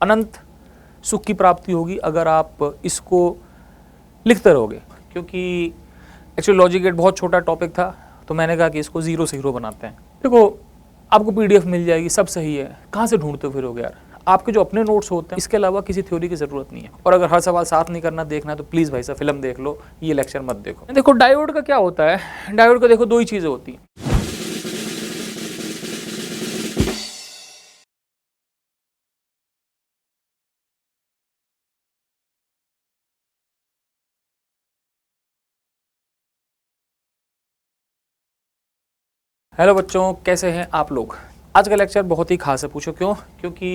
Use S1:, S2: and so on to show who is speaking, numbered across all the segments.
S1: अनंत सुख की प्राप्ति होगी अगर आप इसको लिखते रहोगे। क्योंकि एक्चुअली लॉजिक गेट बहुत छोटा टॉपिक था, तो मैंने कहा कि इसको जीरो से हीरो बनाते हैं। देखो, आपको पीडीएफ मिल जाएगी, सब सही है, कहाँ से ढूंढते फिरोगे यार। आपके जो अपने नोट्स होते हैं, इसके अलावा किसी थ्योरी की जरूरत नहीं है। और अगर हर सवाल साथ नहीं करना, देखना है तो प्लीज भाई साहब फिल्म देख लो, ये लेक्चर मत देखो। देखो डायोड का क्या होता है, डायोड का देखो दो ही चीजें होती हैं। हेलो बच्चों, कैसे हैं आप लोग। आज का लेक्चर बहुत ही खास है। पूछो क्यों? क्योंकि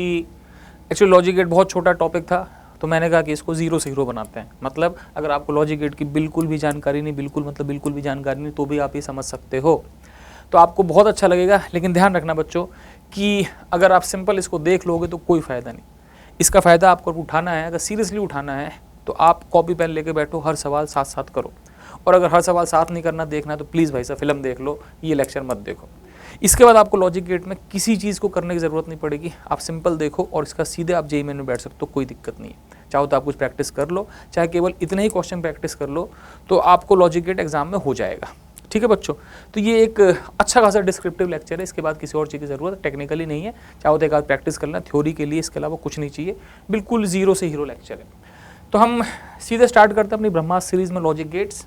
S1: एक्चुअली लॉजिक गेट बहुत छोटा टॉपिक था, तो मैंने कहा कि इसको जीरो से हीरो बनाते हैं। मतलब अगर आपको लॉजिक गेट की बिल्कुल भी जानकारी नहीं, बिल्कुल भी जानकारी नहीं, तो भी आप ये समझ सकते हो, तो आपको बहुत अच्छा लगेगा। लेकिन ध्यान रखना बच्चों कि अगर आप सिंपल इसको देख लोगे तो कोई फ़ायदा नहीं। इसका फ़ायदा आपको उठाना है, अगर सीरियसली उठाना है तो आप कॉपी पेन लेके बैठो, हर सवाल साथ साथ करो। और अगर हर सवाल साथ नहीं करना, देखना, तो प्लीज़ भाई साहब फिल्म देख लो, ये लेक्चर मत देखो। इसके बाद आपको लॉजिक गेट में किसी चीज़ को करने की ज़रूरत नहीं पड़ेगी। आप सिंपल देखो और इसका सीधे आप जेईई मेन में बैठ सकते हो, कोई दिक्कत नहीं है। चाहो तो आप कुछ प्रैक्टिस कर लो, चाहे केवल इतने ही क्वेश्चन प्रैक्टिस कर लो, तो आपको लॉजिक गेट एग्जाम में हो जाएगा। ठीक है बच्चों, तो ये एक अच्छा खासा डिस्क्रिप्टिव लेक्चर है। इसके बाद किसी और चीज़ की ज़रूरत टेक्निकली नहीं है। चाहो तो एक आध प्रैक्टिस करना थ्योरी के लिए, इसके अलावा कुछ नहीं चाहिए। बिल्कुल जीरो से हीरो लेक्चर है। तो हम सीधे स्टार्ट करते हैं अपनी ब्रह्मास्त्र सीरीज में लॉजिक गेट्स।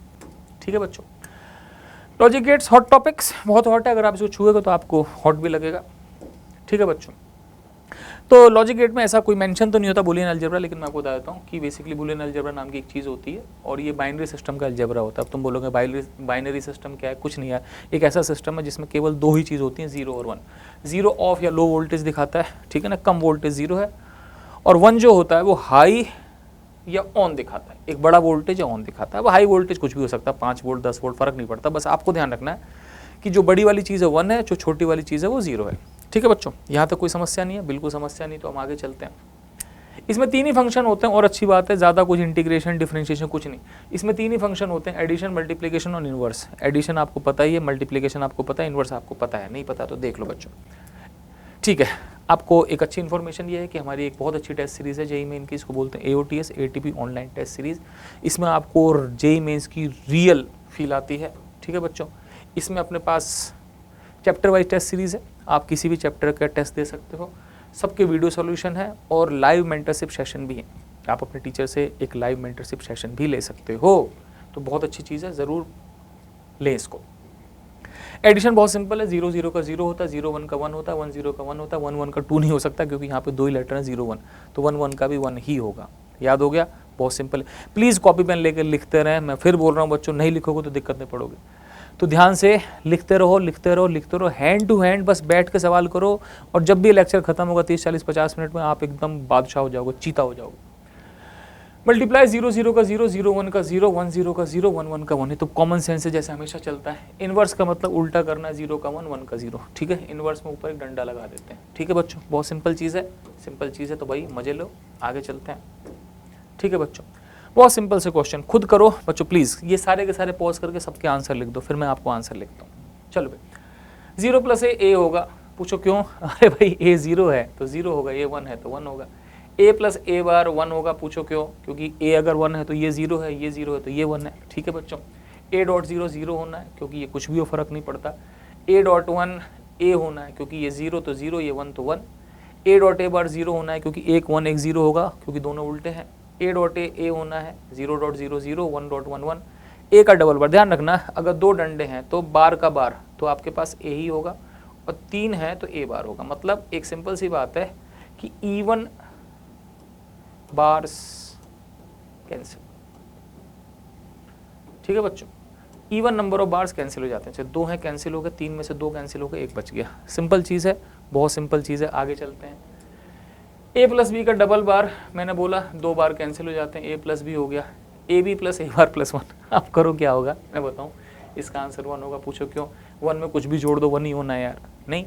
S1: ठीक है बच्चों, लॉजिक गेट्स हॉट टॉपिक्स, बहुत हॉट है। अगर आप इसको छुएगा तो आपको हॉट भी लगेगा। ठीक है बच्चों, तो लॉजिक गेट में ऐसा कोई मेंशन तो नहीं होता बूलियन अलजेब्रा, लेकिन मैं आपको बता देता हूँ कि बेसिकली बूलियन अलजेब्रा नाम की एक चीज़ होती है और ये बाइनरी सिस्टम का अलजेब्रा होता है। अब तुम बोलोगे बाइनरी सिस्टम क्या है? कुछ नहीं है, एक ऐसा सिस्टम है जिसमें केवल दो ही चीज़ होती हैं, जीरो और वन। जीरो ऑफ या लो वोल्टेज दिखाता है, ठीक है ना, कम वोल्टेज जीरो है, और वन जो होता है वो हाई या ऑन दिखाता है, एक बड़ा वोल्टेज या ऑन दिखाता है। अब हाई वोल्टेज कुछ भी हो सकता है, 5 वोल्ट 10 वोल्ट, फर्क नहीं पड़ता। बस आपको ध्यान रखना है कि जो बड़ी वाली चीज़ है वन है, जो छोटी वाली चीज़ है वो जीरो है। ठीक है बच्चों, यहाँ तक कोई समस्या नहीं है? बिल्कुल समस्या नहीं। तो हम आगे चलते हैं। इसमें तीन ही फंक्शन होते हैं और अच्छी बात है, ज़्यादा कुछ इंटीग्रेशन डिफरेंशिएशन कुछ नहीं। इसमें तीन ही फंक्शन होते हैं, एडिशन, मल्टीप्लिकेशन और इनवर्स। एडिशन आपको पता ही है, मल्टीप्लिकेशन आपको पता है, इनवर्स आपको पता है। नहीं पता तो देख लो बच्चों। ठीक है, आपको एक अच्छी इन्फॉर्मेशन ये है कि हमारी एक बहुत अच्छी टेस्ट सीरीज़ है जेईई मेन की, इसको बोलते हैं AOTS, ATP online test series. इसमें आपको जेईई मेंस की रियल फील आती है। ठीक है बच्चों, इसमें अपने पास चैप्टर वाइज टेस्ट सीरीज़ है, आप किसी भी चैप्टर का टेस्ट दे सकते हो। सबके वीडियो सॉल्यूशन है और लाइव मेंटरशिप सेशन भी है। आप अपने टीचर से एक लाइव मेंटरशिप सेशन भी ले सकते हो, तो बहुत अच्छी चीज़ है, ज़रूर लें इसको। एडिशन बहुत सिंपल है, 0 0 का 0 होता है, 0 1 का 1 होता है, 1 0 का 1 होता है, 1 1 का 2 नहीं हो सकता क्योंकि यहाँ पे दो ही लेटर हैं 0 1, तो 1 1 का भी 1 ही होगा। याद हो गया? बहुत सिंपल है। प्लीज़ कॉपी पेन लेकर लिखते रहें। मैं फिर बोल रहा हूँ बच्चों, नहीं लिखोगे तो दिक्कत नहीं पड़ोगे, तो ध्यान से लिखते रहो, लिखते रहो, लिखते रहो, हैंड टू हैंड बस बैठ के सवाल करो। और जब भी लेक्चर खत्म होगा 30 40 50 मिनट में, आप एकदम बादशाह हो जाओगे, चीता हो जाओगे। मल्टीप्लाई 0 0 का 0, 0 1 का 0, 1 0 का 0, 1 1 का 1 है, तो कॉमन सेंस है जैसे हमेशा चलता है। इनवर्स का मतलब उल्टा करना है, 0 का 1, 1 का 0। ठीक है, इनवर्स में ऊपर एक डंडा लगा देते हैं। ठीक है बच्चों, बहुत सिंपल चीज़ है, सिंपल चीज़ है, तो भाई मजे लो, आगे चलते हैं। ठीक है बच्चों, बहुत सिंपल से क्वेश्चन, खुद करो बच्चों प्लीज़। ये सारे के सारे पॉज करके सबके आंसर लिख दो, फिर मैं आपको आंसर लिखता हूँ। चलो भाई, 0 + a होगा। पूछो क्यों? अरे भाई a 0 है तो 0 होगा, a 1 है तो 1 होगा। a + a बार 1 होगा। पूछो क्यों? क्योंकि a अगर 1 है तो ये 0 है, ये 0 है तो ये 1 है। ठीक है बच्चों, a.0 0 होना है क्योंकि ये कुछ भी हो, फर्क नहीं पड़ता। a.1 a होना है क्योंकि ये 0 तो 0, ये 1 तो 1। a.a बार 0 होना है क्योंकि एक 1 एक 0 होगा, क्योंकि दोनों उल्टे हैं। a होना है 0.0 0, 1.1 1। a का डबल बार, ध्यान रखना, अगर दो डंडे हैं तो बार का बार तो आपके पास a ही होगा, और 3 है तो a बार होगा। मतलब एक सिंपल सी बात है कि इवन बार्स कैंसिल। ठीक है बच्चों, even number of bars cancel हो जाते हैं। 2 हैं कैंसिल हो गए, 3 में से 2 कैंसिल हो गए, 1 बच गया। सिंपल चीज़ है, बहुत सिंपल चीज़ है। आगे चलते हैं। a + b का डबल बार, मैंने बोला 2 बार कैंसिल हो जाते हैं, a + b हो गया। ab + a बार + 1, आप करो क्या होगा मैं बताऊं, इसका आंसर 1 होगा। पूछो क्यों? 1 में कुछ भी जोड़ दो 1 ही होना है यार। नहीं,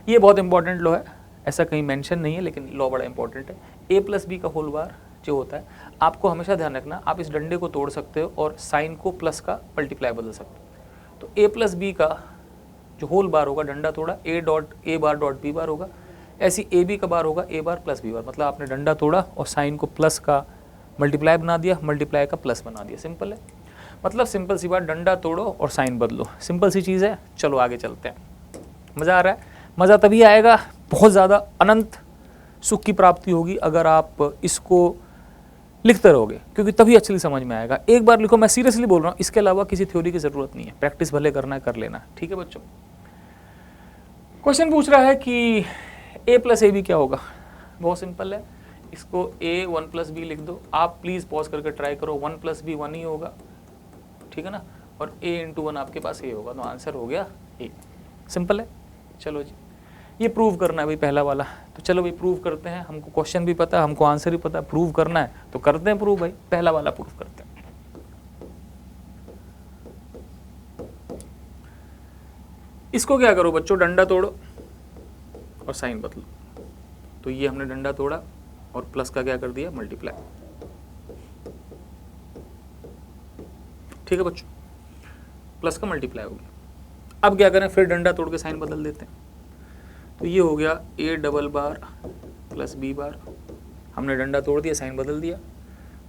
S1: ये बहुत इंपॉर्टेंट लॉ है, ऐसा कहीं मेंशन नहीं है लेकिन लॉ बड़ा इंपॉर्टेंट है। a + b का होल बार जो होता है, आपको हमेशा ध्यान रखना, आप इस डंडे को तोड़ सकते हो और साइन को प्लस का मल्टीप्लाई बदल सकते हो। तो a + b का जो होल बार होगा, डंडा तोड़ा, a.a बार.b बार होगा। ऐसी ए बी का बार होगा ए बार प्लस बी बार, मतलब आपने डंडा तोड़ा और साइन को प्लस का मल्टीप्लाई बना दिया, मल्टीप्लाई का प्लस बना दिया, सिंपल है। मतलब सिंपल सी बात, डंडा तोड़ो और साइन बदलो, सिंपल सी चीज़ है। चलो आगे चलते हैं। मज़ा आ रहा है? मज़ा तभी आएगा, बहुत ज़्यादा अनंत सुख की प्राप्ति होगी अगर आप इसको लिखते रहोगे, क्योंकि तभी अच्छी समझ में आएगा। एक बार लिखो, मैं सीरियसली बोल रहा हूँ, इसके अलावा किसी थ्योरी की ज़रूरत नहीं है, प्रैक्टिस भले करना है कर लेना, ठीक है बच्चों। क्वेश्चन पूछ रहा है कि a प्लस ए बी क्या होगा। बहुत सिंपल है, इसको a 1 प्लस बी लिख दो। आप प्लीज़ पॉज करके ट्राई करो, 1 प्लस बी 1 ही होगा, ठीक है ना, और a इंटू 1 आपके पास a होगा, तो आंसर हो गया a। सिंपल है। चलो जी, ये प्रूव करना है भाई पहला वाला, तो चलो भाई प्रूव करते हैं। हमको क्वेश्चन भी पता है, हमको आंसर भी पता है, प्रूव करना है तो करते हैं प्रूव भाई। पहला वाला प्रूव करते हैं। इसको क्या करो बच्चों, डंडा तोड़ो और साइन बदलो। तो ये हमने डंडा तोड़ा और प्लस का क्या कर दिया, मल्टीप्लाई, ठीक है बच्चों, प्लस का मल्टीप्लाई हो गया। अब क्या करें, फिर डंडा तोड़ के साइन बदल देते हैं। तो ये हो गया a double bar plus b बार, हमने डंडा तोड़ दिया, साइन बदल दिया।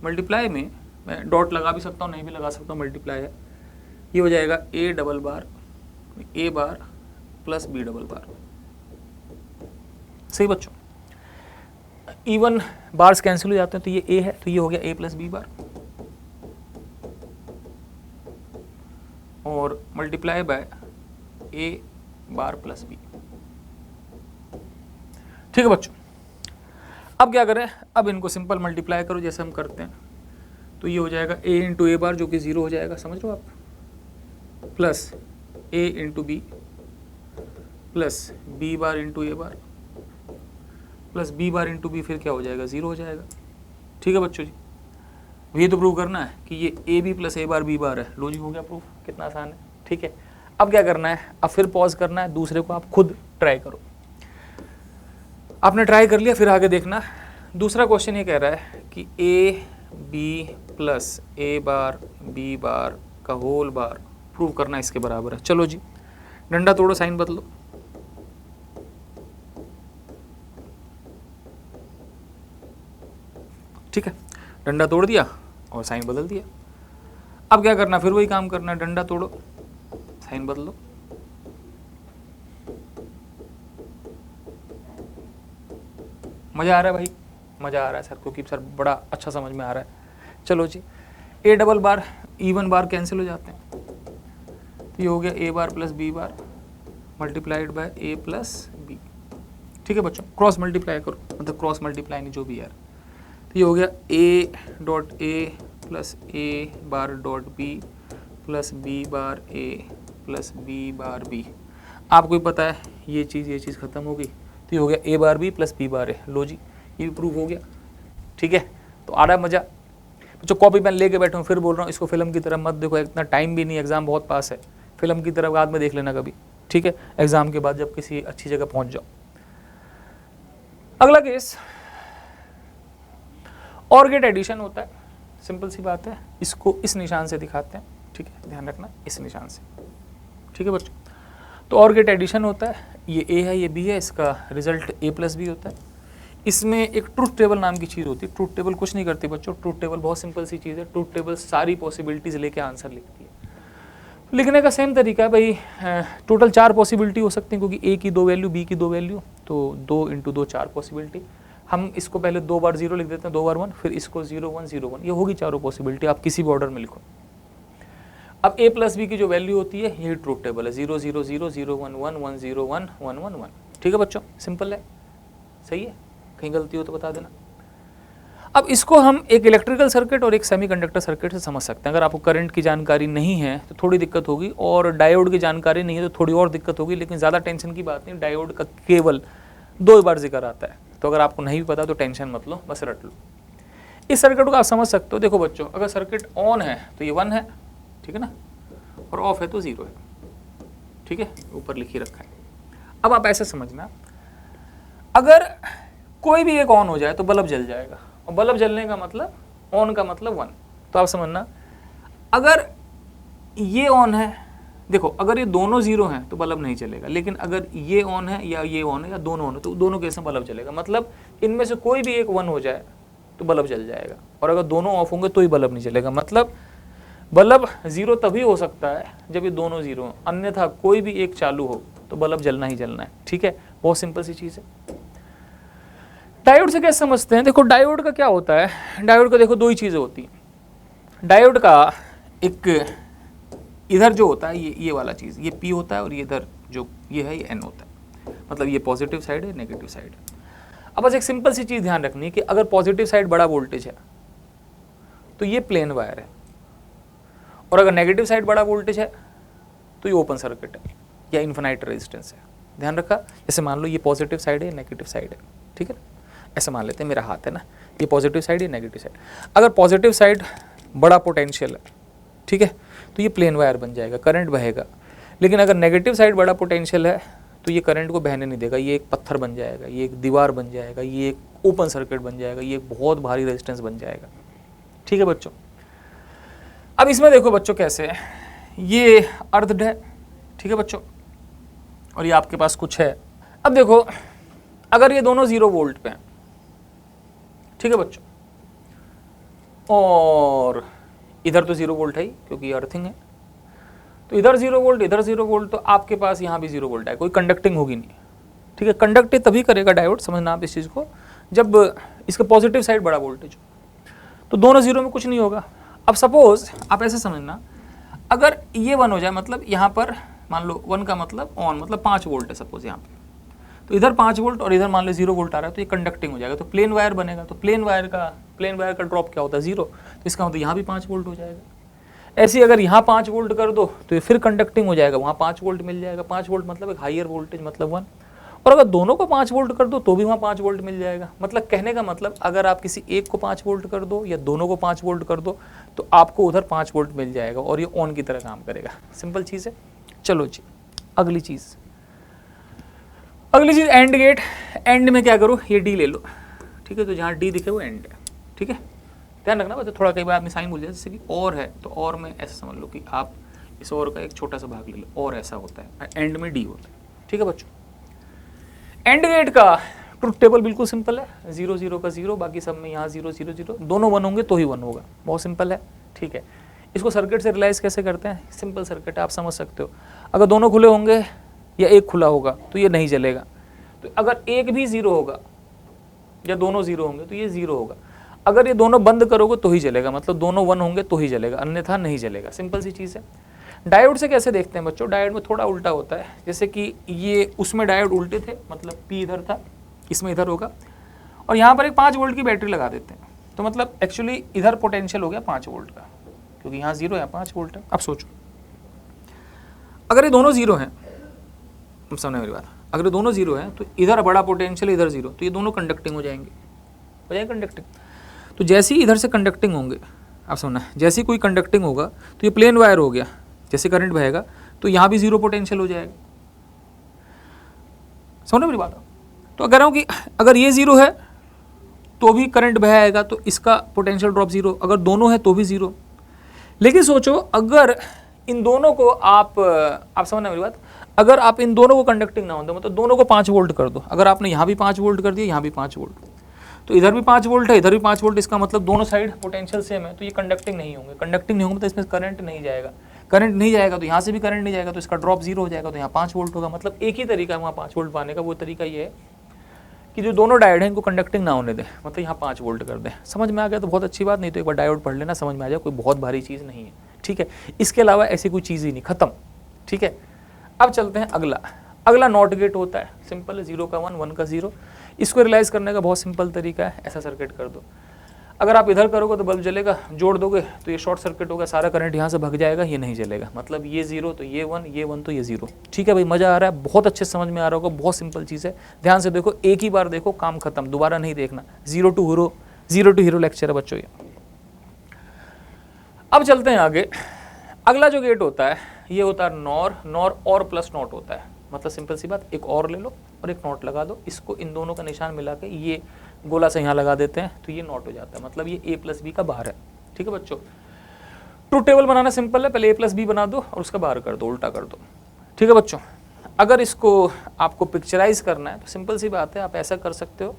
S1: मल्टीप्लाई में मैं डॉट लगा भी सकता हूँ, नहीं भी लगा सकता हूँ, मल्टीप्लाई है। ये हो जाएगा a double bar a bar plus b double bar. सही बच्चों, इवन बार्स कैंसिल हो जाते हैं, तो ये a है, तो ये हो गया a प्लस b बार और multiply by a bar plus b। ठीक है बच्चों, अब क्या करें, अब इनको सिंपल मल्टीप्लाई करो जैसे हम करते हैं। तो ये हो जाएगा a इंटू ए बार, जो कि 0 हो जाएगा, समझ लो आप, plus a into B plus b bar into A bar plus b bar into B, फिर क्या हो जाएगा, 0 हो जाएगा। ठीक है बच्चों जी, ये तो प्रूव करना है कि ये A B plus A bar B bar है। लो जी, हो गया प्रूफ, कितना आसान है। ठीक है, अब क्या करना है, अब फिर पॉज करना है, दूसरे को आप खुद ट्राई करो। आपने ट्राई कर लिया, फिर आगे देखना। दूसरा क्वेश्चन ये कह रहा है कि A B plus A bar B bar का होल बार प्रूव करना इसके बराबर है। चलो जी, डंडा तोड़ो, साइन बदलो। ठीक है, डंडा तोड़ दिया और साइन बदल दिया। अब क्या करना, फिर वही काम करना, डंडा तोड़ो, साइन बदलो। मज़ा आ रहा है भाई, मज़ा आ रहा है सर, क्योंकि सर बड़ा अच्छा समझ में आ रहा है। चलो जी, A double bar even bar cancel हो जाते हैं, तो ये हो गया A bar plus B bar multiplied by A plus B. ठीक है बच्चों, क्रॉस मल्टीप्लाई करो, मतलब क्रॉस मल्टीप्लाई नहीं, जो भी यार। तो ये हो गया A dot A plus A bar dot B plus B bar A plus B bar B. आपको भी पता है ये चीज़ खत्म हो गई, तो ये हो गया A bar B plus B bar ए। लो जी, ये भी प्रूव हो गया। ठीक है, तो आ रहा है मज़ा। जो कॉपी पेन लेके बैठा हूँ, फिर बोल रहा हूँ, इसको फिल्म की तरह मत देखो, इतना टाइम भी नहीं, एग्जाम बहुत पास है। फिल्म की तरह बाद में देख लेना कभी, ठीक है, एग्जाम के बाद जब किसी अच्छी जगह पहुँच जाओ। अगला केस, और गेट एडिशन होता है, सिंपल सी बात है। इसको इस निशान से दिखाते हैं, ठीक है, ध्यान रखना, इस निशान से। ठीक है बच्चों, तो और गेट एडिशन होता है, ये ए है, ये बी है, इसका रिजल्ट ए प्लस बी होता है। इसमें एक ट्रूथ टेबल नाम की चीज़ होती है। ट्रूथ टेबल कुछ नहीं करती बच्चों, ट्रूथ टेबल बहुत सिंपल सी चीज़ है। ट्रूथ टेबल सारी पॉसिबिलिटीज़ लेके आंसर लिखती है। लिखने का सेम तरीका है भाई, टोटल 4 पॉसिबिलिटी हो सकती हैं, क्योंकि ए की 2 वैल्यू, बी की 2 वैल्यू, तो 2 × 2 4 पॉसिबिलिटी। हम इसको पहले 2 बार 0 लिख देते हैं, 2 बार 1, फिर इसको 0 1 0 1, ये होगी चारों पॉसिबिलिटी। आप किसी भी ऑर्डर में लिखो। अब a प्लस बी की जो वैल्यू होती है, यही ट्रूथ टेबल है, 0 0 0 0 1 1 1 0 1 1 1 1। ठीक है बच्चों, सिंपल है, सही है, कहीं गलती हो तो बता देना। अब इसको हम एक इलेक्ट्रिकल सर्किट और एक सेमीकंडक्टर सर्किट से समझ सकते हैं। अगर आपको करंट की जानकारी नहीं है तो थोड़ी दिक्कत होगी, और डायोड की जानकारी नहीं है तो थोड़ी और दिक्कत होगी, लेकिन ज़्यादा टेंशन की बात नहीं। डायोड का केवल 2 बार जिक्र आता है, तो अगर आपको नहीं भी पता तो टेंशन मत लो, बस रट लो। इस सर्किट को आप समझ सकते हो। देखो बच्चों, अगर सर्किट ऑन है तो ये 1 है, ठीक है ना, और ऑफ है तो 0 है। ठीक है, ऊपर लिख ही रखा है। अब आप ऐसे समझना, अगर कोई भी एक ऑन हो जाए तो बल्ब जल जाएगा, और बल्ब जलने का मतलब, ऑन का मतलब 1। तो आप समझना, अगर ये ऑन है देखो अगर ये दोनों जीरो हैं तो बल्ब नहीं चलेगा, लेकिन अगर ये ऑन है या ये ऑन है या दोनों ऑन है तो दोनों केस में बल्ब चलेगा। मतलब इनमें से कोई भी एक वन हो जाए तो बल्ब जल जाएगा, और अगर दोनों ऑफ होंगे तो ही बल्ब नहीं चलेगा। मतलब बल्ब जीरो तभी हो सकता है जब ये दोनों जीरो हो, अन्यथा कोई भी एक चालू हो तो बल्ब जलना ही जलना है। ठीक है, बहुत सिंपल सी चीज़ है। डायोड से कैसे समझते हैं? देखो डायोड का क्या होता है, डायोड का देखो दो ही चीज़ें होती हैं। डायोड का एक इधर जो होता है ये वाला चीज़, ये P होता है, और ये इधर जो ये है ये N होता है। मतलब ये पॉजिटिव साइड है, नेगेटिव साइड है। अब बस एक सिंपल सी चीज़ ध्यान रखनी है कि अगर पॉजिटिव साइड बड़ा वोल्टेज है तो ये प्लेन वायर है, और अगर नेगेटिव साइड बड़ा वोल्टेज है तो ये ओपन सर्किट है या इन्फिनाइट रेजिस्टेंस है। ध्यान रखा, जैसे मान लो ये पॉजिटिव साइड है, नेगेटिव साइड है। ठीक है, ऐसे मान लेते हैं, मेरा हाथ है ना, ये पॉजिटिव साइड, ये नेगेटिव साइड। अगर पॉजिटिव साइड बड़ा पोटेंशियल है, ठीक है, तो ये प्लेन वायर बन जाएगा, करंट बहेगा। लेकिन अगर नेगेटिव साइड बड़ा पोटेंशियल है तो ये करंट को बहने नहीं देगा, ये एक पत्थर बन जाएगा, ये एक दीवार बन जाएगा, ये एक ओपन सर्किट बन जाएगा, ये एक बहुत भारी रेजिस्टेंस बन जाएगा। ठीक है बच्चों, अब इसमें देखो बच्चों कैसे है, ये अर्धड है। ठीक है बच्चों, और ये आपके पास कुछ है। अब देखो अगर ये दोनों 0 वोल्ट पे हैं, ठीक है बच्चों, और इधर तो 0 वोल्ट है ही क्योंकि ये अर्थिंग है, तो इधर 0 वोल्ट, इधर 0 वोल्ट, तो आपके पास यहाँ भी 0 वोल्ट है, कोई कंडक्टिंग होगी नहीं। ठीक है, कंडक्टिंग तभी करेगा डायोड, समझना आप इस चीज़ को, जब इसका पॉजिटिव साइड बड़ा वोल्टेज हो, तो दोनों 0 में कुछ नहीं होगा। अब सपोज आप ऐसे समझना, अगर ये 1 हो जाए, मतलब यहाँ पर मान लो 1 का मतलब ऑन, मतलब 5 वोल्ट है सपोज यहाँ पे, तो इधर 5 वोल्ट और इधर मान लो 0 वोल्ट आ रहा है, तो ये कंडक्टिंग हो जाएगा, तो प्लेन वायर बनेगा। तो प्लेन वायर का ड्रॉप क्या होता है? 0, तो इसका मतलब यहाँ भी 5 वोल्ट हो जाएगा। ऐसे अगर यहाँ 5 वोल्ट कर दो तो ये फिर कंडक्टिंग हो जाएगा, वहाँ 5 वोल्ट मिल जाएगा। 5 वोल्ट मतलब एक हाइयर वोल्टेज, मतलब 1। और अगर दोनों को 5 वोल्ट कर दो तो भी वहाँ 5 वोल्ट मिल जाएगा। मतलब कहने का मतलब अगर आप किसी एक को 5 वोल्ट कर दो या दोनों को 5 वोल्ट कर दो तो आपको उधर 5 वोल्ट मिल जाएगा और ये ऑन की तरह काम करेगा। सिंपल चीज़ है। चलो जी, अगली चीज़ एंड गेट। एंड में क्या करो, ये डी ले लो। ठीक है, तो जहाँ डी दिखे वो एंड है। ठीक है, ध्यान रखना, बस थोड़ा कई बार आदमी साइन भूल जाए, जैसे कि और है तो और में ऐसा समझ लो कि आप इस और का एक छोटा सा भाग ले लो, और ऐसा होता है, एंड में डी होता है। ठीक है बच्चों, एंड गेट का ट्रुथ टेबल बिल्कुल सिंपल है, 0 0 का 0, बाकी सब में यहाँ 0 0 0, दोनों 1 होंगे तो ही 1 होगा। बहुत सिंपल है। ठीक है, इसको सर्किट से रियलाइज कैसे करते हैं? सिंपल सर्किट है, आप समझ सकते हो। अगर दोनों खुले होंगे या एक खुला होगा तो ये नहीं जलेगा, तो अगर एक भी 0 होगा या दोनों 0 होंगे तो ये 0 होगा। अगर ये दोनों बंद करोगे तो ही जलेगा, मतलब दोनों 1 होंगे तो ही जलेगा, अन्यथा नहीं जलेगा। सिंपल सी चीज़ है। डायोड से कैसे देखते हैं बच्चों? डायोड में थोड़ा उल्टा होता है, जैसे कि ये उसमें डायोड उल्टे थे, मतलब P इधर था, इसमें इधर होगा, और यहाँ पर एक 5 वोल्ट की बैटरी लगा देते हैं, तो मतलब एक्चुअली इधर पोटेंशियल हो गया 5 वोल्ट का, क्योंकि यहाँ 0 है, 5 वोल्ट है। अब सोचो, अगर ये दोनों 0 हैं, समझना मेरी बात, अगर ये दोनों 0 हैं तो इधर बड़ा पोटेंशियल, इधर 0, तो ये दोनों कंडक्टिंग हो जाएंगे कंडक्टिंग। तो जैसे ही इधर से कंडक्टिंग होंगे, आप समझना, जैसे ही कोई कंडक्टिंग होगा तो ये प्लेन वायर हो गया, जैसे करंट बहेगा तो यहाँ भी 0 पोटेंशियल हो जाएगा। समझना मेरी बात? तो कह रहा हूँ कि अगर ये 0 है तो भी करंट बहेगा, तो इसका पोटेंशियल ड्रॉप 0, अगर दोनों है तो भी 0। लेकिन सोचो, अगर इन दोनों को आप समझना मेरी बात, अगर आप इन दोनों को कंडक्टिंग ना होते, मतलब दोनों को 5 वोल्ट कर दो, अगर आपने यहाँ भी 5 वोल्ट कर दिया, यहाँ भी 5 वोल्ट, तो इधर भी 5 वोल्ट है, इधर भी 5 वोल्ट, इसका मतलब दोनों साइड पोटेंशियल सेम है, तो ये कंडक्टिंग नहीं होंगे। कंडक्टिंग नहीं होंगे तो इसमें करंट नहीं जाएगा, करंट नहीं जाएगा तो यहाँ से भी करंट नहीं जाएगा, तो इसका ड्रॉप 0 हो जाएगा, तो यहाँ 5 वोल्ट होगा। मतलब एक ही तरीका है वहाँ 5 वोल्ट पाने का, वो तरीका ये है कि जो दोनों डायोड हैं इनको कंडक्टिंग ना होने दें, मतलब यहाँ 5 वोल्ट कर दें। समझ में आ गया तो बहुत अच्छी बात, नहीं तो एक बार डायोड पढ़ लेना, समझ में आ जाए, कोई बहुत भारी चीज़ नहीं है। ठीक है, इसके अलावा ऐसी कोई चीज़ ही नहीं, खत्म। ठीक है, अब चलते हैं अगला नॉट गेट होता है, सिंपल है, 0 का 1, 1 का 0। इसको रियलाइज़ करने का बहुत सिंपल तरीका है, ऐसा सर्किट कर दो। अगर आप इधर करोगे तो बल्ब जलेगा, जोड़ दोगे तो ये शॉर्ट सर्किट होगा, सारा करंट यहाँ से भग जाएगा, ये नहीं जलेगा। मतलब ये 0 तो ये 1, ये 1 तो ये 0। ठीक है भाई, मज़ा आ रहा है, बहुत अच्छे समझ में आ रहा होगा, बहुत सिंपल चीज़ है। ध्यान से देखो, एक ही बार देखो, काम खत्म, दोबारा नहीं देखना। 0 टू हीरो लेक्चर है बच्चों ये। अब चलते हैं आगे। अगला जो गेट होता है ये होता है नॉर और प्लस नॉट होता है। मतलब सिंपल सी बात, एक और ले लो और एक नॉट लगा दो, इसको इन दोनों का निशान मिला के ये गोला से यहाँ लगा देते हैं, तो ये नॉट हो जाता है, मतलब ये A प्लस B का बाहर है। ठीक है बच्चों, ट्रूथ टेबल बनाना सिंपल है, पहले a प्लस बी बना दो और उसका बाहर कर दो, उल्टा कर दो। ठीक है बच्चों, अगर इसको आपको पिक्चराइज करना है तो सिंपल सी बात है, आप ऐसा कर सकते हो।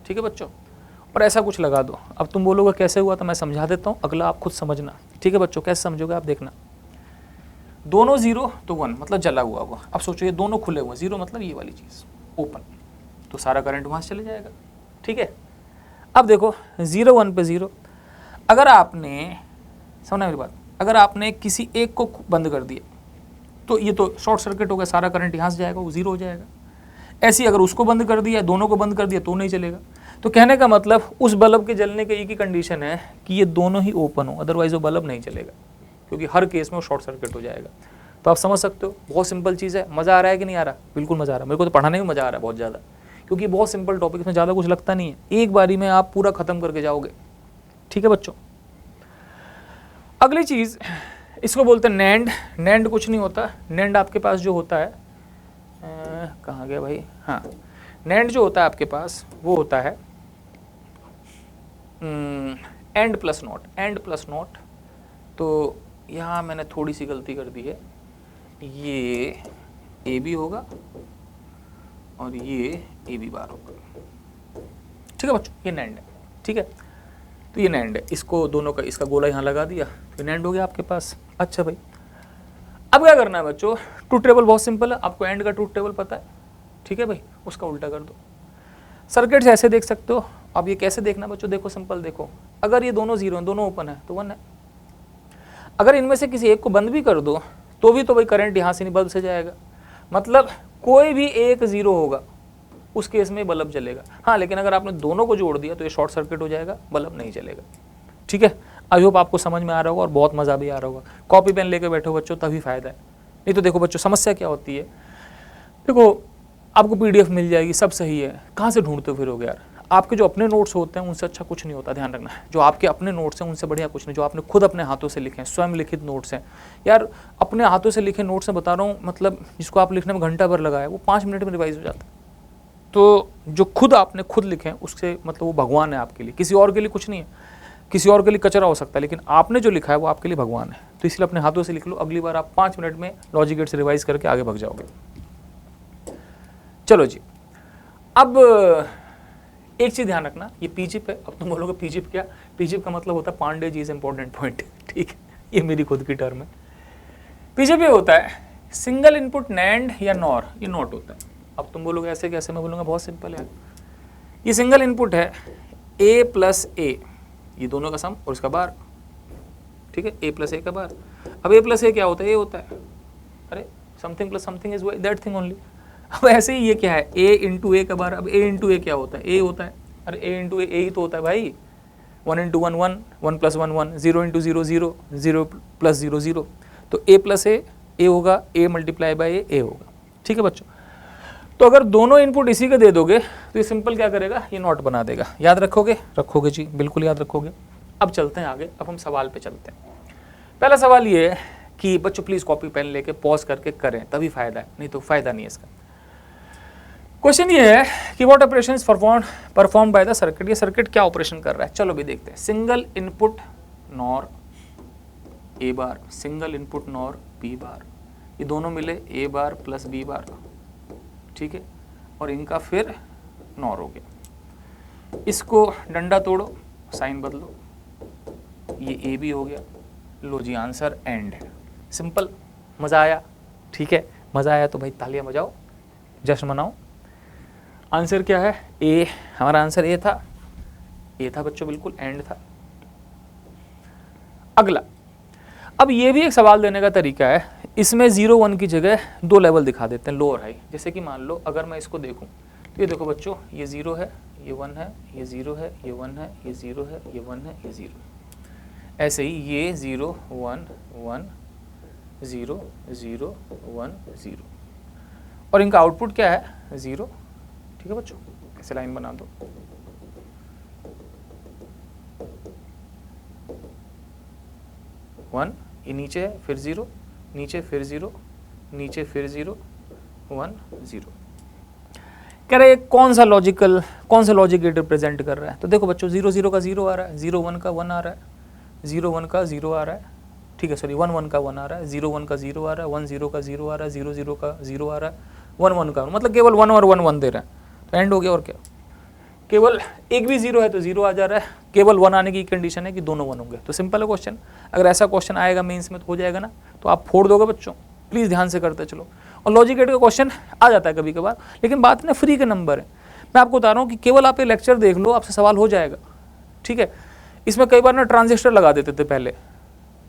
S1: ठीक है बच्चों, और ऐसा कुछ लगा दो। अब तुम बोलोगे कैसे हुआ, तो मैं समझा देता हूँ, अगला आप खुद समझना। ठीक है बच्चों, कैसे समझोगे आप देखना। दोनों 0 तो 1 मतलब जला हुआ वो। अब सोचो ये दोनों खुले हुए, 0 मतलब ये वाली चीज़ ओपन, तो सारा करंट वहाँ से चले जाएगा। ठीक है, अब देखो 0 1 पे 0, अगर आपने, समझना मेरी बात, अगर आपने किसी एक को बंद कर दिया तो ये तो शॉर्ट सर्किट हो गया, सारा करंट यहाँ से जाएगा, वो 0 हो जाएगा। ऐसे ही अगर उसको बंद कर दिया, दोनों को बंद कर दिया तो नहीं चलेगा। तो कहने का मतलब उस बल्ब के जलने की एक ही कंडीशन है कि ये दोनों ही ओपन हो, अदरवाइज वो बल्ब नहीं चलेगा, क्योंकि हर केस में वो शॉर्ट सर्किट हो जाएगा। तो आप समझ सकते हो, बहुत सिंपल चीज़ है। मज़ा आ रहा है कि नहीं आ रहा? बिल्कुल मज़ा आ रहा है, मेरे को तो पढ़ाने में मज़ा आ रहा है बहुत ज़्यादा, क्योंकि बहुत सिंपल टॉपिक, इसमें ज़्यादा कुछ लगता नहीं है, एक बारी में आप पूरा ख़त्म करके जाओगे। ठीक है बच्चों, अगली चीज़ इसको बोलते हैं नैंड। नैंड कुछ नहीं होता, नैंड आपके पास जो होता है, कहाँ गया भाई, हाँ, नैंड जो होता है आपके पास वो होता है and plus not, and plus not. तो यहाँ मैंने थोड़ी सी गलती कर दी है, ये ए बी होगा और ये ए बी बार होगा। ठीक है बच्चों, ये नैंड है। ठीक है, तो ये नैंड है, इसको दोनों का, इसका गोला यहाँ लगा दिया तो नैंड हो गया आपके पास। अच्छा भाई, अब क्या करना है बच्चों, ट्रूथ टेबल बहुत सिंपल है, आपको एंड का ट्रूथ टेबल पता है। ठीक है भाई, उसका उल्टा कर दो। सर्किट से ऐसे देख सकते हो। अब ये कैसे देखना बच्चों, देखो सिंपल देखो, अगर ये दोनों 0 हैं, दोनों ओपन है तो 1 है। अगर इनमें से किसी एक को बंद भी कर दो तो भी तो भाई करंट यहाँ से नहीं, बल्ब से जाएगा, मतलब कोई भी एक 0 होगा, उस केस में बल्ब जलेगा। हाँ, लेकिन अगर आपने दोनों को जोड़ दिया तो ये शॉर्ट सर्किट हो जाएगा, बल्ब नहीं चलेगा। ठीक है, आई होप आपको समझ में आ रहा होगा और बहुत मज़ा भी आ रहा होगा। कॉपी पेन लेके बैठो बच्चों, तभी फ़ायदा है। नहीं तो देखो बच्चों, समस्या क्या होती है, देखो आपको PDF मिल जाएगी, सब सही है, कहाँ से ढूंढते हो फिरोगे यार। आपके जो अपने नोट्स होते हैं उनसे अच्छा कुछ नहीं होता, ध्यान रखना। जो आपके अपने नोट्स हैं उनसे बढ़िया कुछ नहीं, जो आपने खुद अपने हाथों से लिखे हैं, स्वयं लिखित नोट्स हैं यार। अपने हाथों से लिखे नोट्स में बता रहा हूँ, मतलब जिसको आप लिखने में घंटा भर लगाया, वो 5 मिनट में रिवाइज हो जाता है। तो जो खुद आपने खुद लिखे हैं उससे मतलब वो भगवान है आपके लिए, किसी और के लिए कुछ नहीं है। किसी और के लिए कचरा हो सकता है, लेकिन आपने जो लिखा है वो आपके लिए भगवान है। तो इसलिए अपने हाथों से लिख लो, अगली बार आप 5 मिनट में लॉजिक गेट से रिवाइज करके आगे भाग जाओगे। चलो जी, अब एक चीज़ ध्यान रखना, ये पीजिप है। अब तुम बोलोगे पीजिप क्या? पीजिप का मतलब होता है Pandey ji is important point. ठीक है, ये मेरी खुद की टर्म है। पीजिप ये होता है सिंगल इनपुट नैंड या नॉर, ये नॉट होता है। अब तुम बोलोगे ऐसे कैसे, मैं बोलूँगा बहुत सिंपल है, ये सिंगल इनपुट है a प्लस ए, ये दोनों का सम और इसका बार। ठीक है, a प्लस ए का बार। अब a प्लस ए क्या होता है? a होता है, अरे something plus something is that thing only. अब ऐसे ही ये क्या है, a इंटू ए का बार। अब a इंटू ए क्या होता है? a होता है, अरे a इंटू ए ही तो होता है भाई। 1 इंटू 1 1, 1 प्लस 1 1, 0 इंटू 0 0, 0 प्लस 0 0। तो a प्लस ए होगा, a मल्टीप्लाई बाई ए होगा। ठीक है बच्चों, तो अगर दोनों इनपुट इसी के दे दोगे तो ये सिंपल क्या करेगा, ये नॉट बना देगा। याद रखोगे? रखोगे जी, बिल्कुल याद रखोगे। अब चलते हैं आगे, अब हम सवाल पे चलते हैं। पहला सवाल ये है कि बच्चों प्लीज़ कॉपी पेन लेके पॉज करके करें, तभी फ़ायदा है, नहीं तो फ़ायदा नहीं है इसका। क्वेश्चन ये है कि what operation is perform by the circuit. ये सर्किट क्या ऑपरेशन कर रहा है, चलो भी देखते हैं। Single input NOR A bar, single input NOR B bar, ये दोनों मिले ए बार प्लस बी बार। ठीक है, और इनका फिर नॉर हो गया। इसको डंडा तोड़ो, साइन बदलो, ये ए बी हो गया। लो जी, आंसर एंड है। सिंपल, मज़ा आया? ठीक है, मज़ा आया तो भाई तालियां बजाओ, जश्न मनाओ। आंसर क्या है? ए, हमारा आंसर ए था, ए था बच्चों, बिल्कुल एंड था। अगला, अब ये भी एक सवाल देने का तरीका है, इसमें 0 1 की जगह 2 लेवल दिखा देते हैं, लो और हाई। जैसे कि मान लो अगर मैं इसको देखूं तो ये देखो बच्चों, ये 0 है, ये 1 है, ये 0 है, ये 1 है, ये 0 है, ये 1 है, ये 0। ऐसे ही ये 0 1 1 0 0 1 0, और इनका आउटपुट क्या है? 0। ठीक है बच्चों, ऐसे लाइन बना दो। वन, ये नीचे है, फिर 0, नीचे फिर 0, नीचे फिर 0 1 0। कह रहे कौन सा लॉजिक गेट रिप्रेजेंट कर रहा है? तो देखो बच्चों, 0 0 का 0 आ रहा है, 0 1 का 1 आ रहा है, 0 1 का 0 आ रहा है, ठीक है, सॉरी 1 1 का 1 आ रहा है, 0 1 का 0 आ रहा है, 1 0 का 0 आ रहा है, 0 0 का 0 आ रहा है, 1 1 का, मतलब केवल 1 और 1 1 दे रहे हैं, तो एंड हो गया। और क्या, केवल एक भी 0 है तो 0 आ जा रहा है, केवल 1 आने की कंडीशन है कि दोनों 1 होंगे। तो सिंपल है क्वेश्चन। अगर ऐसा क्वेश्चन आएगा मेंस में तो हो जाएगा ना, तो आप फोड़ दोगे बच्चों, प्लीज़ ध्यान से करते चलो। और लॉजिक गेट का क्वेश्चन आ जाता है कभी कभार, लेकिन बात ना फ्री के नंबर है। मैं आपको बता रहा हूँ कि केवल आप ये लेक्चर देख लो, आपसे सवाल हो जाएगा, ठीक है। इसमें कई बार ना ट्रांजिस्टर लगा देते थे पहले,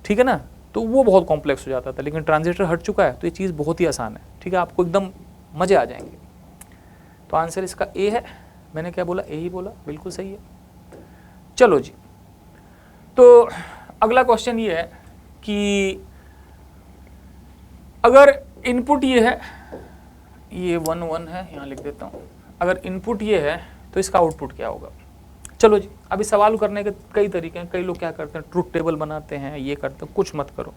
S1: ठीक है ना, तो वो बहुत कॉम्प्लेक्स हो जाता था, लेकिन ट्रांजिस्टर हट चुका है तो ये चीज़ बहुत ही आसान है, ठीक है, आपको एकदम मज़े आ जाएंगे। तो आंसर इसका ए है। मैंने क्या बोला, ए ही बोला, बिल्कुल सही है। चलो जी, तो अगला क्वेश्चन ये है कि अगर इनपुट ये है, ये 1 1 है, यहाँ लिख देता हूँ, अगर इनपुट ये है तो इसका आउटपुट क्या होगा। चलो जी, अभी सवाल करने के कई तरीके हैं। कई लोग क्या करते हैं, ट्रुथ टेबल बनाते हैं, ये करते हैं। कुछ मत करो,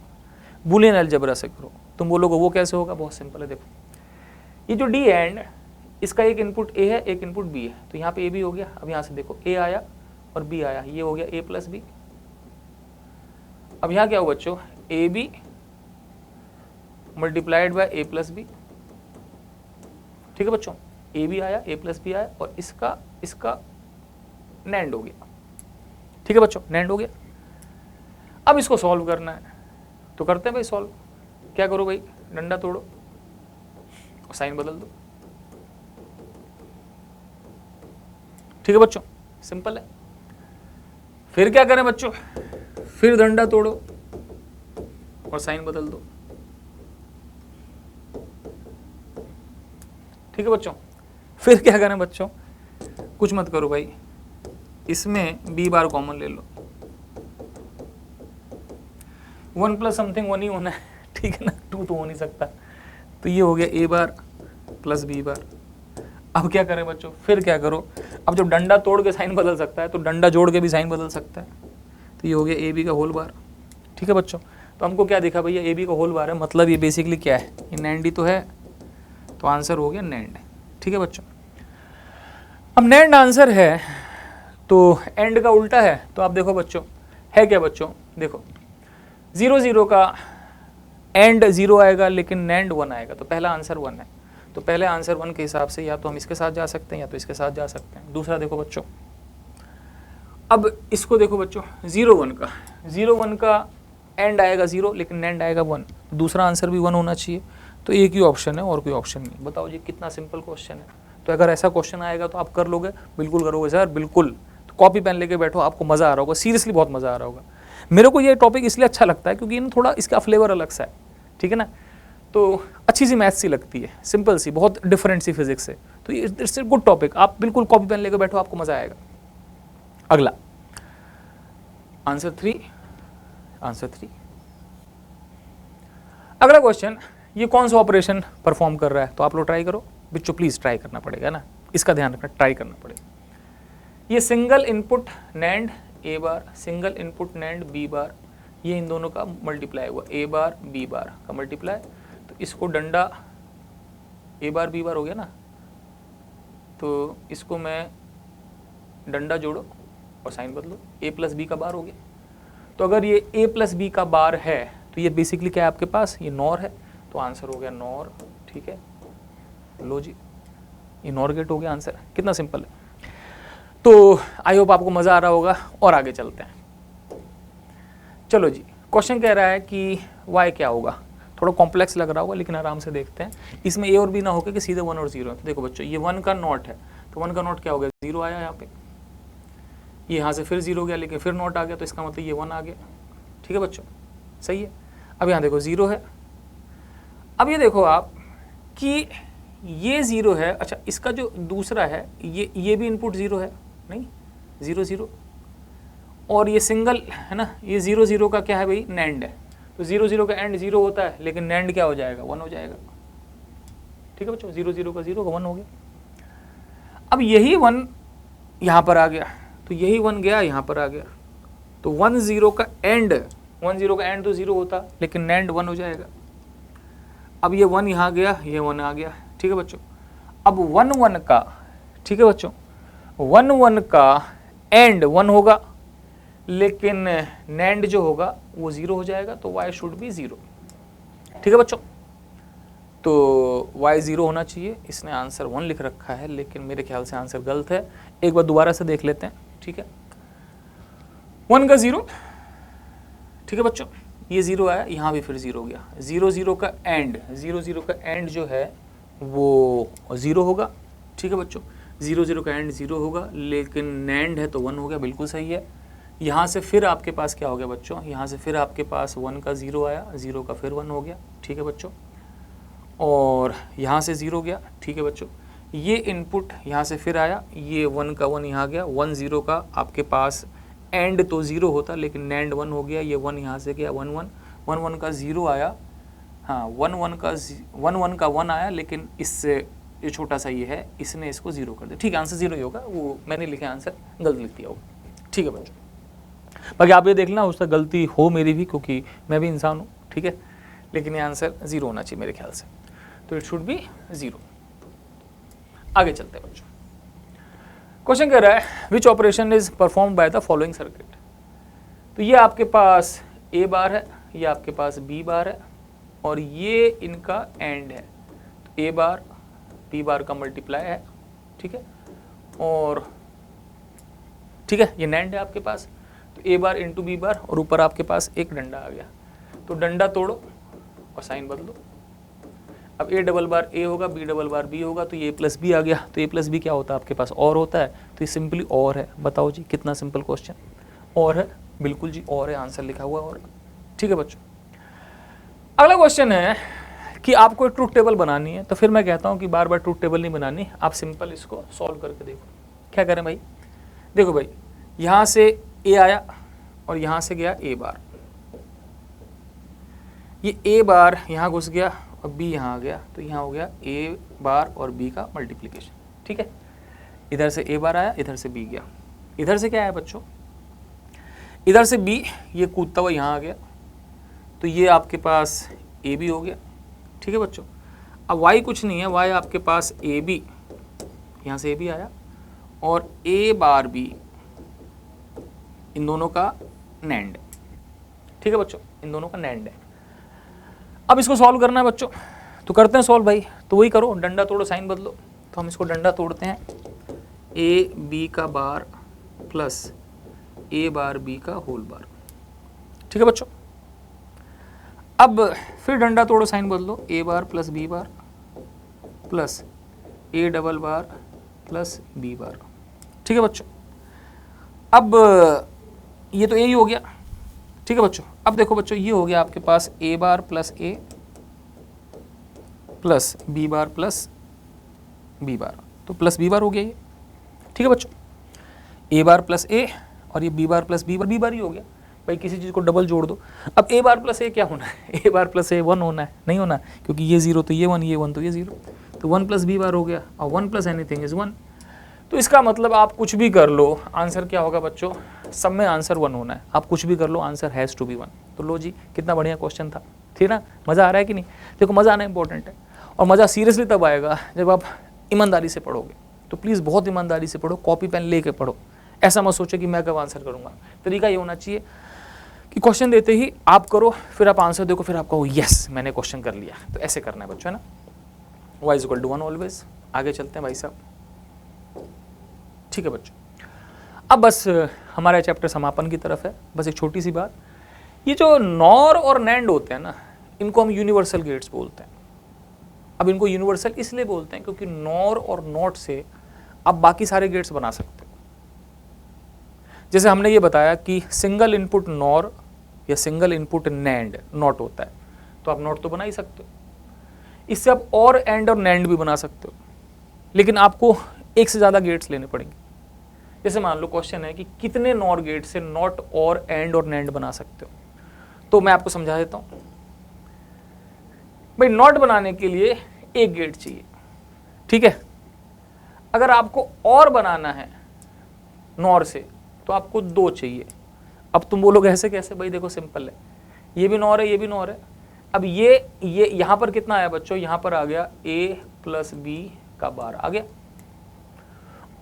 S1: बूलियन अलजेब्रा से करो। तुम बोलोगे वो कैसे होगा, बहुत सिंपल है। देखो, ये जो डी एंड, इसका एक इनपुट ए है, एक इनपुट बी है, तो यहाँ पे ए बी हो गया। अब यहाँ से देखो, ए आया और बी आया, ये हो गया ए प्लस बी। अब यहाँ क्या होगा बच्चों, A B multiplied by A plus B, ठीक है बच्चों। ए बी आया, ए प्लस बी आया, और इसका नैंड हो गया, ठीक है बच्चों, नैंड हो गया। अब इसको सॉल्व करना है, तो करते हैं भाई सॉल्व। क्या करो भाई, डंडा तोड़ो और साइन बदल दो, ठीक है बच्चों, सिंपल है। फिर क्या करें बच्चों, फिर डंडा तोड़ो और साइन बदल दो, ठीक है बच्चों। फिर क्या करें बच्चों, कुछ मत करो भाई, इसमें बी बार कॉमन ले लो, 1 प्लस समथिंग 1 ही होना है, ठीक है ना, 2 तो हो नहीं सकता। तो ये हो गया ए बार प्लस बी बार। अब क्या करें बच्चों, फिर क्या करो, अब जब डंडा तोड़ के साइन बदल सकता है तो डंडा जोड़ के भी साइन बदल सकता है। तो ये हो गया ए बी का होल बार, ठीक है बच्चों। तो हमको क्या दिखा भैया, ए बी का होल बार है, मतलब ये बेसिकली क्या है, ये नैंड ही तो है, तो आंसर हो गया नैंड, ठीक है बच्चों। अब नैंड आंसर है तो एंड का उल्टा है, तो आप देखो बच्चों है क्या बच्चों, देखो 0 0 का एंड 0 आएगा लेकिन नैंड 1 आएगा, तो पहला आंसर 1 है। तो पहले आंसर 1 के हिसाब से या तो हम इसके साथ जा सकते हैं या तो इसके साथ जा सकते हैं। दूसरा देखो बच्चों, अब इसको देखो बच्चों, 0 1 का एंड आएगा 0 लेकिन नैंड आएगा 1, दूसरा आंसर भी 1 होना चाहिए। तो एक ही ऑप्शन है और कोई ऑप्शन नहीं। बताओ जी कितना सिंपल क्वेश्चन है। तो अगर ऐसा क्वेश्चन आएगा तो आप कर लोगे, बिल्कुल करोगे सर, बिल्कुल। तो कॉपी पेन लेके बैठो, आपको मज़ा आ रहा होगा, सीरियसली बहुत मज़ा आ रहा होगा। मेरे को ये टॉपिक इसलिए अच्छा लगता है क्योंकि थोड़ा इसका फ्लेवर अलग सा है, ठीक है ना, तो अच्छी सी मैथ सी लगती है, सिंपल सी, बहुत डिफरेंट सी फिजिक्स से। तो ये इट्स ए गुड टॉपिक, आप बिल्कुल कॉपी पेन लेके बैठो, आपको मज़ा आएगा। अगला आंसर 3, अगला क्वेश्चन, ये कौन सा ऑपरेशन परफॉर्म कर रहा है, तो आप लोग ट्राई करो बच्चों, प्लीज़ ट्राई करना पड़ेगा ना, इसका ध्यान रखना, ट्राई करना पड़ेगा। ये single input NAND A bar, single input NAND B bar, ये इन दोनों का मल्टीप्लाई हुआ, ए बार बी बार का मल्टीप्लाई। तो इसको डंडा ए बार बी बार हो गया ना, तो इसको मैं डंडा जोड़ो और साइन बदलो, ए प्लस बी का बार हो गया। तो अगर ये ए प्लस बी का बार है तो ये बेसिकली क्या है आपके पास, ये नॉर है, तो आंसर हो गया नॉर, ठीक है। लो जी, ये नॉर गेट हो गया आंसर, कितना सिंपल है। तो आई होप आपको मज़ा आ रहा होगा और आगे चलते हैं। चलो जी, क्वेश्चन कह रहा है कि वाई क्या होगा, थोड़ा कॉम्प्लेक्स लग रहा होगा लेकिन आराम से देखते हैं। इसमें ए और बी ना होकर कि सीधे 1 और 0 है। तो देखो बच्चों, ये 1 का नॉट है, तो 1 का नॉट क्या हो गया, 0 आया यहाँ पे, ये यहाँ से फिर 0 गया लेकिन फिर नॉट आ गया, तो इसका मतलब ये 1 आ गया, ठीक है बच्चों, सही है। अब यहाँ देखो 0 है, अब ये देखो आप कि ये 0 है, अच्छा इसका जो दूसरा है ये भी इनपुट 0 है, नहीं 0 0, और ये सिंगल है ना, ये 0 0 का क्या है भाई, नैंड है। तो 0 0 का एंड 0 होता है लेकिन नैंड क्या हो जाएगा, 1 हो जाएगा, ठीक है बच्चों। 0 0 का 0 का 1 हो गया। अब यही 1 यहाँ पर आ गया, तो यही 1 गया यहाँ पर आ गया, तो 1 0 का एंड, 1 0 का एंड तो 0 होता लेकिन नैंड 1 हो जाएगा। अब ये 1 यहाँ गया, ये 1 आ गया, ठीक है बच्चों। अब 1 1 का, ठीक है बच्चों, 1 1 का एंड 1 होगा लेकिन नैंड जो होगा वो 0 हो जाएगा, तो y शुड बी 0। ठीक है बच्चों, तो y 0 होना चाहिए। इसने आंसर 1 लिख रखा है, लेकिन मेरे ख्याल से आंसर गलत है। एक बार दोबारा से देख लेते हैं। ठीक है, 1 का 0, ठीक है बच्चों, ये 0 आया, यहाँ भी फिर 0 हो गया। 0 0 का एंड, 0 0 का एंड जो है वो 0 होगा। ठीक है बच्चों, 0 0 का एंड 0 होगा, लेकिन नैंड है तो 1 हो गया, बिल्कुल सही है। यहाँ से फिर आपके पास क्या हो गया बच्चों, यहाँ से फिर आपके पास 1 का 0 आया, 0 का फिर 1 हो गया। ठीक है बच्चों, और यहाँ से 0 गया। ठीक है बच्चों, ये इनपुट यहाँ से फिर आया, ये 1 का 1 यहाँ गया, 1 0 का आपके पास एंड तो 0 होता, लेकिन नैंड 1 हो गया, ये 1 यहाँ से गया, 1 1 1 1 का 0 आया, हाँ 1 1 का 1 आया, लेकिन इससे ये छोटा सा ये है, इसने इसको 0 कर दिया। ठीक है, आंसर 0 ही होगा, वो मैंने लिखा आंसर गलत लिख दिया होगा। ठीक है बच्चों, बाकी आप ये देखना उसका गलती हो मेरी भी, क्योंकि मैं भी इंसान हूँ। ठीक है, लेकिन ये आंसर 0 होना चाहिए मेरे ख्याल से, तो इट शुड बी 0। आगे चलते हैं बच्चों। क्वेश्चन कह रहा है which operation is perform by the following circuit. तो ये आपके पास ए बार है, ये आपके पास बी बार है, और ये इनका एंड है। तो ए बार बी बार का मल्टीप्लाई है। ठीक है, और ठीक है, ये नैंड है आपके पास, तो ए बार इंटू बी बार, और ऊपर आपके पास एक डंडा आ गया। तो डंडा तोड़ो और साइन बदलो। अब ए डबल बार ए होगा, बी डबल बार बी होगा, तो ये प्लस बी आ गया। तो ए प्लस बी क्या होता है आपके पास, और होता है, तो ये सिंपली और है। बताओ जी, कितना सिंपल क्वेश्चन, और है, बिल्कुल जी और है, आंसर लिखा हुआ और। ठीक है बच्चों, अगला क्वेश्चन है कि आपको एक ट्रूथ टेबल बनानी है। तो फिर मैं कहता हूँ कि बार बार ट्रूथ टेबल नहीं बनानी, आप सिंपल इसको सॉल्व करके देखो। क्या करें भाई, देखो भाई, यहाँ से ए आया और यहाँ से गया ए बार, ये ए बार यहाँ घुस गया और बी यहाँ आ गया, तो यहाँ हो गया ए बार और बी का मल्टीप्लिकेशन। ठीक है, इधर से ए बार आया, इधर से बी गया, इधर से क्या आया बच्चों, इधर से बी, ये कूदता हुआ यहाँ आ गया, तो ये आपके पास ए बी हो गया। ठीक है बच्चों, अब वाई कुछ नहीं है, वाई आपके पास ए बी, यहाँ से ए बी आया, और ए बार बी, इन दोनों का नैंड। ठीक है बच्चों, इन दोनों का नैंड है। अब इसको सॉल्व करना है बच्चों, तो करते हैं सॉल्व भाई। तो वही करो, डंडा तोड़ो साइन बदलो। तो हम इसको डंडा तोड़ते हैं, ए बी का bar plus A bar B का होल बार। ठीक है बच्चों, अब फिर डंडा तोड़ो साइन बदलो, A bar plus B bar plus A double bar plus B bar. ठीक है बच्चों, अब ये तो ए ही हो गया। ठीक है बच्चों, अब देखो बच्चों, ये हो गया आपके पास A bar plus A plus B bar plus B bar, तो प्लस बी बार हो गया ये। ठीक है बच्चों, ए बार प्लस ए और ये B bar plus B bar ही हो गया भाई। किसी चीज़ को डबल जोड़ दो। अब ए बार प्लस ए क्या होना है, ए बार प्लस ए 1 होना है, नहीं होना, क्योंकि ये 0 तो ये 1, ये 1 तो ये 0, तो 1 प्लस बी बार हो गया, और 1 प्लस एनीथिंग इज 1। तो इसका मतलब आप कुछ भी कर लो, आंसर क्या होगा बच्चों, सब में आंसर 1 होना है। आप कुछ भी कर लो, आंसर हैज़ टू बी 1। तो लो जी, कितना बढ़िया क्वेश्चन था, ठीक ना। मज़ा आ रहा है कि नहीं। देखो, मज़ा आना इंपॉर्टेंट है, और मज़ा सीरियसली तब आएगा जब आप ईमानदारी से पढ़ोगे। तो प्लीज़ बहुत ईमानदारी से पढ़ो, कॉपी पेन लेके पढ़ो। ऐसा मत सोचो कि मैं कब आंसर करूँगा। तरीका ये होना चाहिए कि क्वेश्चन देते ही आप करो, फिर आप आंसर देखो, फिर आप कहो यस मैंने क्वेश्चन कर लिया। तो ऐसे करना है बच्चों, है ना। y = 1 always. आगे चलते हैं भाई साहब। ठीक है बच्चों, अब बस हमारा चैप्टर समापन की तरफ है। बस एक छोटी सी बात, ये जो नॉर और नैंड होते हैं ना, इनको हम यूनिवर्सल गेट्स बोलते हैं। अब इनको यूनिवर्सल इसलिए बोलते हैं क्योंकि नॉर और नॉट से आप बाकी सारे गेट्स बना सकते हो। जैसे हमने ये बताया कि सिंगल इनपुट नॉर या सिंगल इनपुट नैंड नॉट होता है, तो आप नॉट तो बना ही सकते हो। इससे आप और एंड और नैंड भी बना सकते हो, लेकिन आपको एक से ज़्यादा गेट्स लेने पड़ेंगे। जैसे मान लो क्वेश्चन है कि कितने नॉर गेट से नॉट और एंड और नैंड बना सकते हो, तो मैं आपको समझा देता हूँ भाई। नॉट बनाने के लिए एक गेट चाहिए, ठीक है। अगर आपको और बनाना है नॉर से, तो आपको 2 चाहिए। अब तुम बोलोगे ऐसे कैसे भाई, देखो सिंपल है, ये भी नॉर है, ये भी नॉर है। अब ये यहाँ पर कितना आया बच्चों, यहाँ पर आ गया a + b का बार आ गया,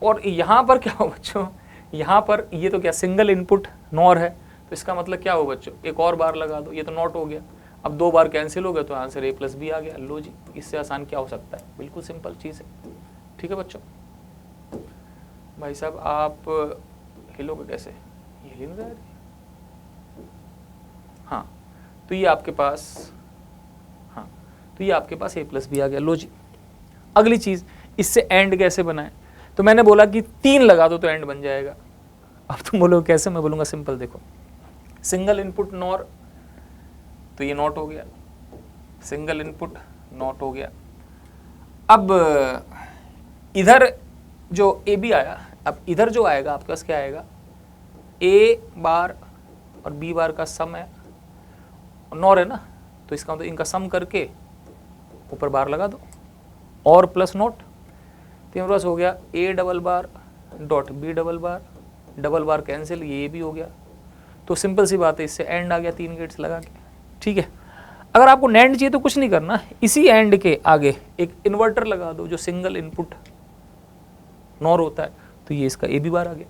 S1: और यहाँ पर क्या हो बच्चों, यहाँ पर ये तो क्या सिंगल इनपुट नॉर है, तो इसका मतलब क्या हो बच्चों, एक और बार लगा दो, ये तो नॉट हो गया। अब 2 बार कैंसिल हो गया तो आंसर a + b आ गया। लो जी, इससे आसान क्या हो सकता है, बिल्कुल सिंपल चीज़ है। ठीक है बच्चों। भाई साहब आप हिलोगे कैसे, ये हिल नहीं रहा है। हाँ तो ये आपके पास, हाँ तो ये आपके पास a + b आ गया। लो जी, अगली चीज़, इससे एंड कैसे बनाएं, तो मैंने बोला कि 3 लगा दो तो एंड बन जाएगा। अब तुम बोलो कैसे, मैं बोलूँगा सिंपल, देखो सिंगल इनपुट नॉर, तो ये नॉट हो गया, सिंगल इनपुट नॉट हो गया। अब इधर जो ए बी आया, अब इधर जो आएगा आपके पास क्या आएगा, ए बार और बी बार का सम है, नॉर है ना, तो इसका मतलब इनका सम करके ऊपर बार लगा दो और प्लस नोट, तो मेरे पास हो गया a double bar dot b double bar cancel, ये भी हो गया। तो सिंपल सी बात है, इससे एंड आ गया 3 गेट्स लगा के। ठीक है, अगर आपको नैंड चाहिए तो कुछ नहीं करना, इसी एंड के आगे एक इन्वर्टर लगा दो जो सिंगल इनपुट नॉर होता है, तो ये इसका a b बार आ गया।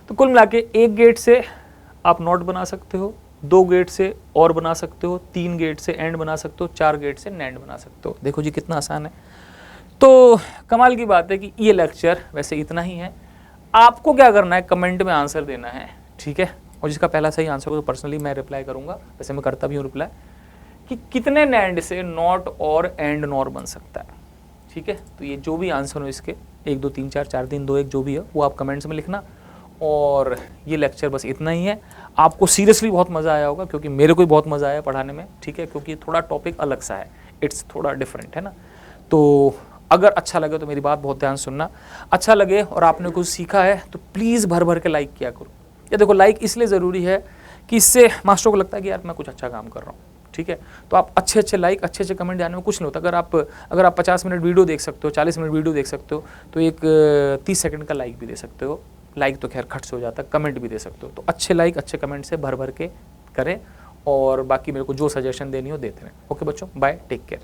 S1: तो कुल मिला के 1 गेट से आप नॉट बना सकते हो, 2 गेट से और बना सकते हो, 3 गेट से एंड बना सकते हो, 4 गेट से नैंड बना सकते हो। देखो जी कितना आसान है। तो कमाल की बात है कि ये लेक्चर वैसे इतना ही है। आपको क्या करना है, कमेंट में आंसर देना है, ठीक है, और जिसका पहला सही आंसर हो तो पर्सनली मैं रिप्लाई करूंगा, वैसे मैं करता भी हूँ रिप्लाई, कि कितने नैंड से नॉट और एंड नॉर बन सकता है। ठीक है, तो ये जो भी आंसर हो इसके 1 2 3 4 4 3 2 1 जो भी है वो आप कमेंट्स में लिखना। और ये लेक्चर बस इतना ही है। आपको सीरियसली बहुत मज़ा आया होगा, क्योंकि मेरे को भी बहुत मज़ा आया पढ़ाने में। ठीक है, क्योंकि थोड़ा टॉपिक अलग सा है, इट्स थोड़ा डिफरेंट है ना। तो अगर अच्छा लगे तो मेरी बात बहुत ध्यान सुनना, अच्छा लगे और आपने कुछ सीखा है तो प्लीज़ भर भर के लाइक किया करो। या देखो लाइक इसलिए ज़रूरी है कि इससे मास्टर को लगता है कि यार मैं कुछ अच्छा काम कर रहा हूँ। ठीक है, तो आप अच्छे लाइक अच्छे कमेंट जाने में कुछ नहीं होता। अगर आप 50 मिनट वीडियो देख सकते हो, 40 मिनट वीडियो देख सकते हो, तो एक 30 सेकंड का लाइक भी दे सकते हो। लाइक तो खैर खट से हो जाता है, कमेंट भी दे सकते हो। तो अच्छे लाइक अच्छे कमेंट से भर भर के करें, और बाकी मेरे को जो सजेशन देनी हो देते रहें। ओके बच्चों, बाय, टेक केयर।